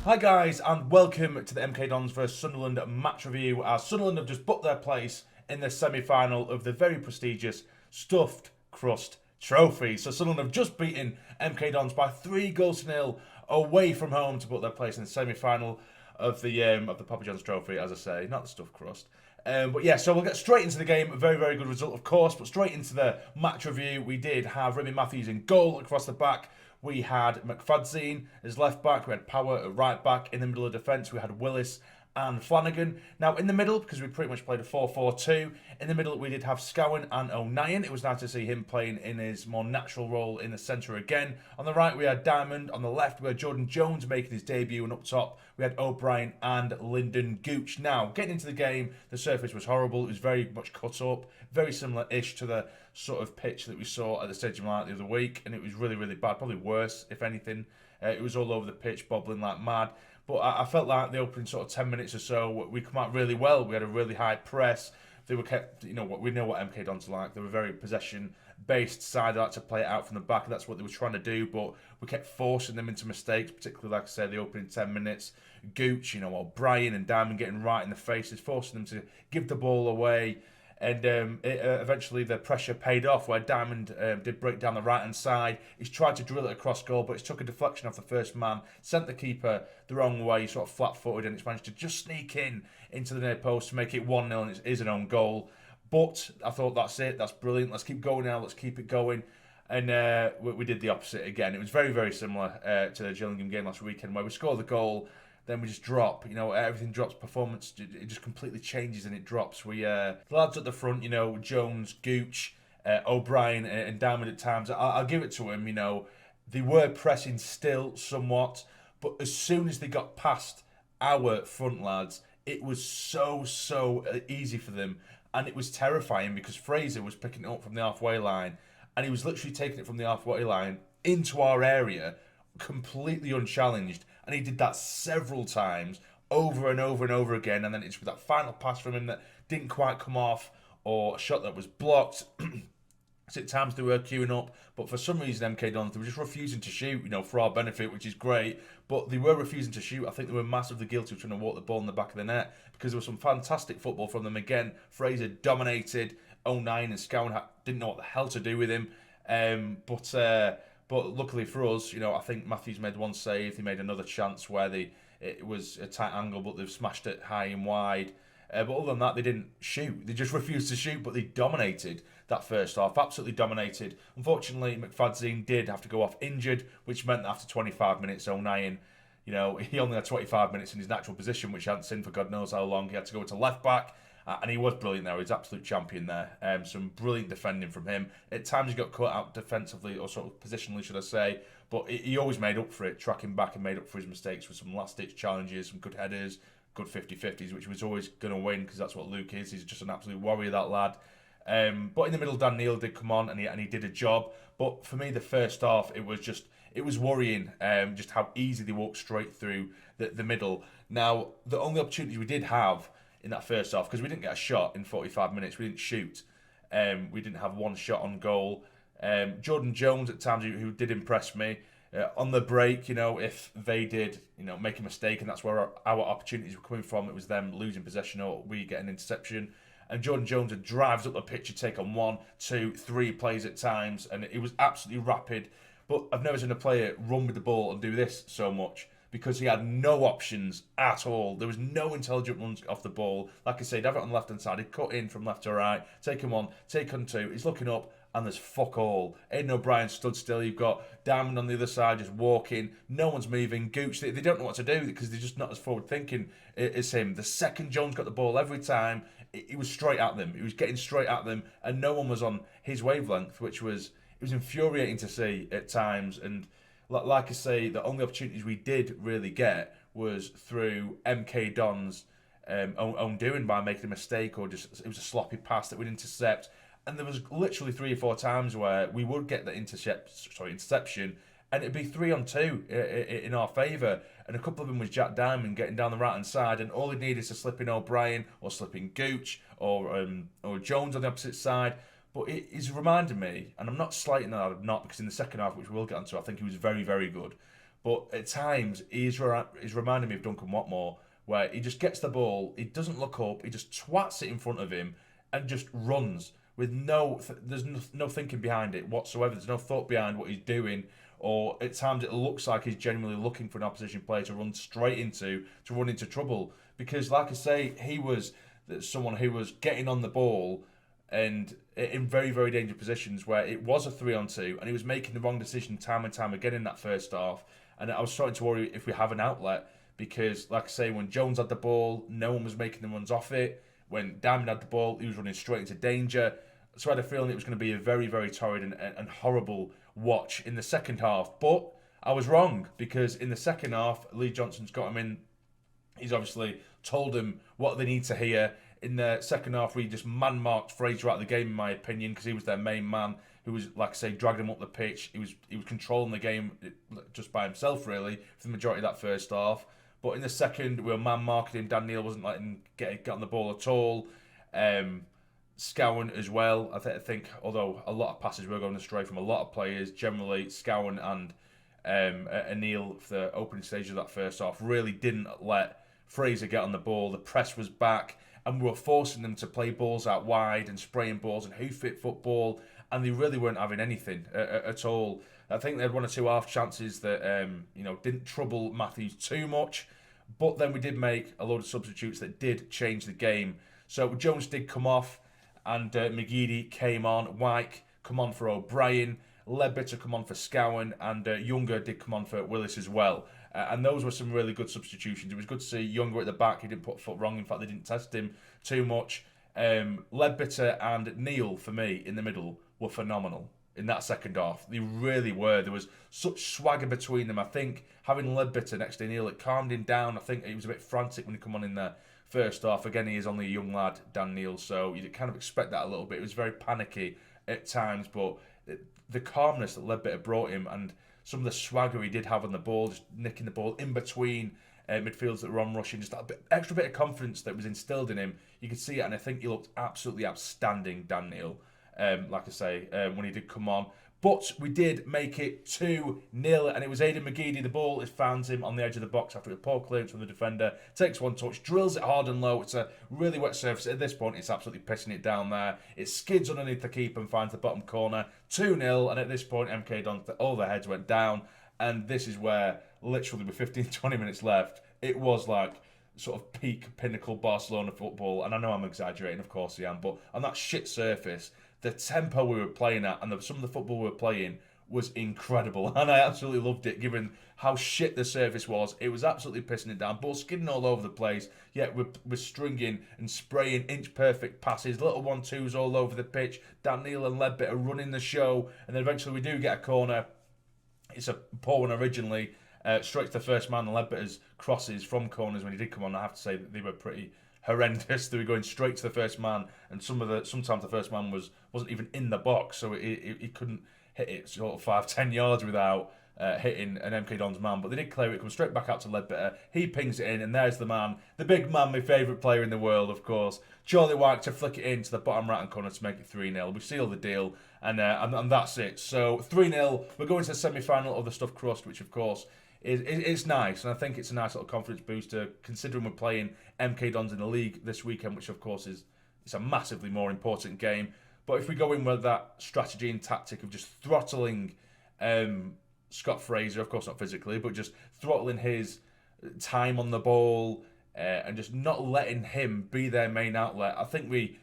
Hi guys, and welcome to the MK Dons vs Sunderland match review, as Sunderland have just booked their place in the semi-final of the very prestigious Stuffed Crust Trophy. So Sunderland have just beaten MK Dons by 3-0 away from home to book their place in the semi-final of the Papa John's Trophy, as I say, not the Stuffed Crust. But yeah, so we'll get straight into the game. A very, very good result, of course, but straight into the match review. We did have Remy Matthews in goal across the back. We had McFadzean as left back. We had Power at right back. In the middle of defence, we had Willis and Flanagan. Now, in the middle, because we pretty much played a 4-4-2, in the middle we did have Scowen and O'Nien. It was nice to see him playing in his more natural role in the centre again. On the right, we had Diamond. On the left, we had Jordan Jones making his debut. And up top, we had O'Brien and Lyndon Gooch. Now, getting into the game, the surface was horrible. It was very much cut up, very similar-ish to the sort of pitch that we saw at the Stadium Light the other week. And it was really, really bad, probably worse, if anything. It was all over the pitch, bobbling like mad. But I felt like the opening sort of 10 minutes or so, we come out really well. We had a really high press. They were kept, we know what MK Dons are like. They were a very possession-based side. They like to play it out from the back. That's what they were trying to do. But we kept forcing them into mistakes, particularly, like I said, the opening 10 minutes. Gooch, O'Brien and Diamond getting right in the faces, forcing them to give the ball away. And eventually the pressure paid off, where Diamond did break down the right-hand side. He's tried to drill it across goal, but it's took a deflection off the first man, sent the keeper the wrong way, sort of flat-footed, and it's managed to just sneak into the near post to make it 1-0, and it is an own goal. But I thought, that's it, that's brilliant, let's keep going now, let's keep it going. And we did the opposite again. It was very, very similar to the Gillingham game last weekend, where we scored the goal, then we just drop. Everything drops. Performance, it just completely changes and it drops. The lads at the front, Jones, Gooch, O'Brien, and Diamond at times. I'll give it to him. They were pressing still somewhat, but as soon as they got past our front lads, it was so easy for them, and it was terrifying because Fraser was picking it up from the halfway line, and he was literally taking it from the halfway line into our area, completely unchallenged. And he did that several times, over and over and over again. And then it's with that final pass from him that didn't quite come off, or a shot that was blocked. So at times they were queuing up, but for some reason MK Dons, they were just refusing to shoot, for our benefit, which is great. But they were refusing to shoot. I think they were massively guilty of trying to walk the ball in the back of the net, because there was some fantastic football from them again. Fraser dominated. O'Nien and Scowen didn't know what the hell to do with him. But luckily for us, I think Matthews made one save. He made another chance where it was a tight angle, but they've smashed it high and wide. But other than that, they didn't shoot. They just refused to shoot, but they dominated that first half. Absolutely dominated. Unfortunately, McFadzean did have to go off injured, which meant that after 25 minutes, O'Nien, he only had 25 minutes in his natural position, which he hadn't seen for God knows how long. He had to go to left back. And he was brilliant there. He was absolute champion there. Some brilliant defending from him. At times he got cut out defensively, or sort of positionally, should I say. But he always made up for it, tracking back, and made up for his mistakes with some last-ditch challenges, some good headers, good 50-50s, which was always going to win, because that's what Luke is. He's just an absolute warrior, that lad. But in the middle, Dan Neil did come on, and he did a job. But for me, the first half, it was worrying, just how easy they walked straight through the middle. Now, the only opportunity we did have in that first half, because we didn't get a shot in 45 minutes, we didn't shoot. We didn't have one shot on goal. Jordan Jones at times, who did impress me. On the break, if they did, make a mistake, and that's where our opportunities were coming from, it was them losing possession or we get an interception. And Jordan Jones drives up the pitch to take on 1, 2, 3 plays at times, and it was absolutely rapid. But I've never seen a player run with the ball and do this so much, because he had no options at all. There was no intelligent runs off the ball. Like I said, he'd have it on the left-hand side. He'd cut in from left to right, take him 1, take on 2. He's looking up, and there's fuck all. Haydn O'Brien stood still. You've got Diamond on the other side just walking. No one's moving. Gooch, they don't know what to do, because they're just not as forward-thinking as him. The second Jones got the ball, every time, he was straight at them. He was getting straight at them, and no one was on his wavelength, which was infuriating to see at times. And like I say, the only opportunities we did really get was through MK Dons' own doing, by making a mistake, or just it was a sloppy pass that we'd intercept. And there was literally 3 or 4 times where we would get the interception, and it'd be 3 on 2 in our favour. And a couple of them was Jack Diamond getting down the right hand side, and all he needed is to slip in O'Brien or slip in Gooch or Jones on the opposite side. But it's reminded me, and I'm not slighting that, I'm not, because in the second half, which we'll get onto, I think he was very, very good. But at times, he's reminding me of Duncan Watmore, where he just gets the ball, he doesn't look up, he just twats it in front of him and just runs with there's no thinking behind it whatsoever. There's no thought behind what he's doing. Or at times it looks like he's genuinely looking for an opposition player to run straight into, to run into trouble. Because, like I say, he was someone who was getting on the ball and in very, very dangerous positions where it was a 3-on-2 and he was making the wrong decision time and time again in that first half. And I was starting to worry if we have an outlet because, like I say, when Jones had the ball, no one was making the runs off it. When Diamond had the ball, he was running straight into danger. So I had a feeling it was going to be a very, very torrid and horrible watch in the second half. But I was wrong because in the second half, Lee Johnson's got him in. He's obviously told them what they need to hear. In the second half, we just man-marked Fraser out of the game, in my opinion, because he was their main man who was, like I say, dragging him up the pitch. He was controlling the game just by himself, really, for the majority of that first half. But in the second, we were man-marking him. Dan Neil wasn't letting him get on the ball at all. Scowen as well. I think, although a lot of passes were going astray from a lot of players, generally Scowen and Neil for the opening stage of that first half really didn't let Fraser get on the ball. The press was back and we were forcing them to play balls out wide and spraying balls and hoof-it football, and they really weren't having anything at all. I think they had one or two half chances that didn't trouble Matthews too much, but then we did make a load of substitutes that did change the game. So Jones did come off and McGeady came on. Wyke come on for O'Brien. Ledbetter come on for Scowen, and Younger did come on for Willis as well. And those were some really good substitutions. It was good to see Younger at the back. He didn't put a foot wrong. In fact, they didn't test him too much. Ledbetter and Neil, for me, in the middle, were phenomenal in that second half. They really were. There was such swagger between them. I think having Ledbetter next to Neil, it calmed him down. I think he was a bit frantic when he come on in there. First half, again, he is only a young lad, Dan Neil, so you kind of expect that a little bit. It was very panicky at times, but the calmness that Ledbetter brought him and some of the swagger he did have on the ball, just nicking the ball in between midfielders that were on rushing, just that extra bit of confidence that was instilled in him. You could see it, and I think he looked absolutely outstanding, Dan Neil, like I say, when he did come on. But we did make it 2-0, and it was Haydn McGeady. The ball is found him on the edge of the box after a poor clearance from the defender. Takes one touch, drills it hard and low. It's a really wet surface. At this point, it's absolutely pissing it down there. It skids underneath the keeper and finds the bottom corner. 2-0, and at this point, MK Dons, all their heads went down. And this is where, literally with 15-20 minutes left, it was like sort of peak, pinnacle Barcelona football. And I know I'm exaggerating, of course I am, but on that shit surface, the tempo we were playing at and some of the football we were playing was incredible. And I absolutely loved it, given how shit the surface was. It was absolutely pissing it down. Ball skidding all over the place. Yet we're stringing and spraying inch-perfect passes. Little 1-2s all over the pitch. Dan Neil and Ledbetter running the show. And then eventually we do get a corner. It's a poor one originally. Straight to the first man. And Ledbetter's crosses from corners when he did come on, I have to say that they were pretty horrendous. They were going straight to the first man, and sometimes the first man wasn't even in the box, so he couldn't hit it sort of 5-10 yards without hitting an MK Dons man. But they did clear it, comes straight back out to Ledbetter. He pings it in, and there's the man, the big man, my favourite player in the world, of course, Charlie Wyke, to flick it into the bottom right hand corner to make it 3-0. We seal the deal, and that's it. So 3-0. We're going to the semi-final of the Stuffed Crust, which of course it's nice, and I think it's a nice little confidence booster considering we're playing MK Dons in the league this weekend, which of course it's a massively more important game. But if we go in with that strategy and tactic of just throttling Scott Fraser, of course not physically, but just throttling his time on the ball and just not letting him be their main outlet, I think we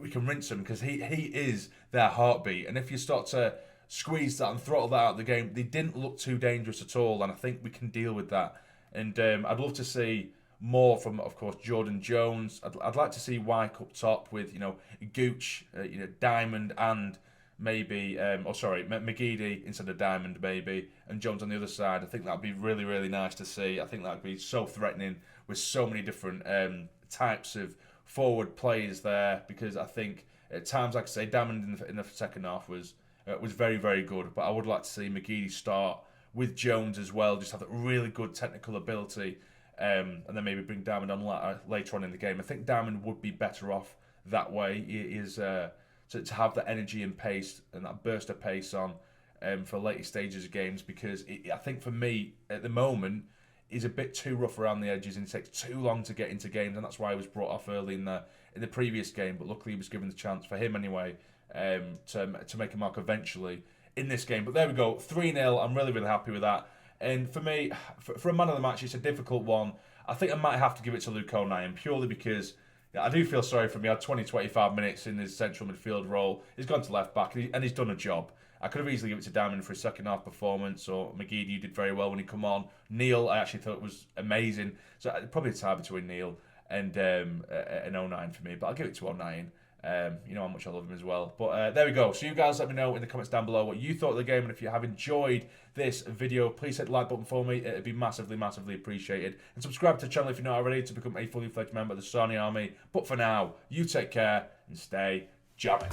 can rinse him, because he is their heartbeat. And if you start to squeeze that and throttle that out of the game, they didn't look too dangerous at all, and I think we can deal with that. And I'd love to see more from, of course, Jordan Jones. I'd like to see Wyke up top with, Gooch, Diamond, and maybe, McGeady instead of Diamond, maybe, and Jones on the other side. I think that'd be really, really nice to see. I think that'd be so threatening with so many different types of forward players there, because I think at times, like I say, Diamond in the second half was very, very good, but I would like to see McGeady start with Jones as well, just have that really good technical ability, and then maybe bring Diamond on later on in the game. I think Diamond would be better off that way. He is to have that energy and pace and that burst of pace on for later stages of games, because I think for me at the moment he's a bit too rough around the edges and it takes too long to get into games, and that's why he was brought off early in the previous game. But luckily he was given the chance, for him anyway, to make a mark eventually in this game. But there we go, 3-0. I'm really happy with that. And for me, for a man of the match, it's a difficult one. I think I might have to give it to Luke O'Nien, purely because I do feel sorry for him. He had 20-25 minutes in his central midfield role. He's gone to left back and he's done a job. I could have easily given it to Diamond for his second half performance, or McGeady, who did very well when he come on. Neil, I actually thought was amazing. So probably a tie between Neil and O'Nien for me, but I'll give it to O'Nien. You know how much I love him as well. But there we go. So you guys let me know in the comments down below what you thought of the game, and if you have enjoyed this video, please hit the like button for me. It'd be massively appreciated. And subscribe to the channel if you're not already, to become a fully fledged member of the Sassy Army. But for now, you take care and stay jamming.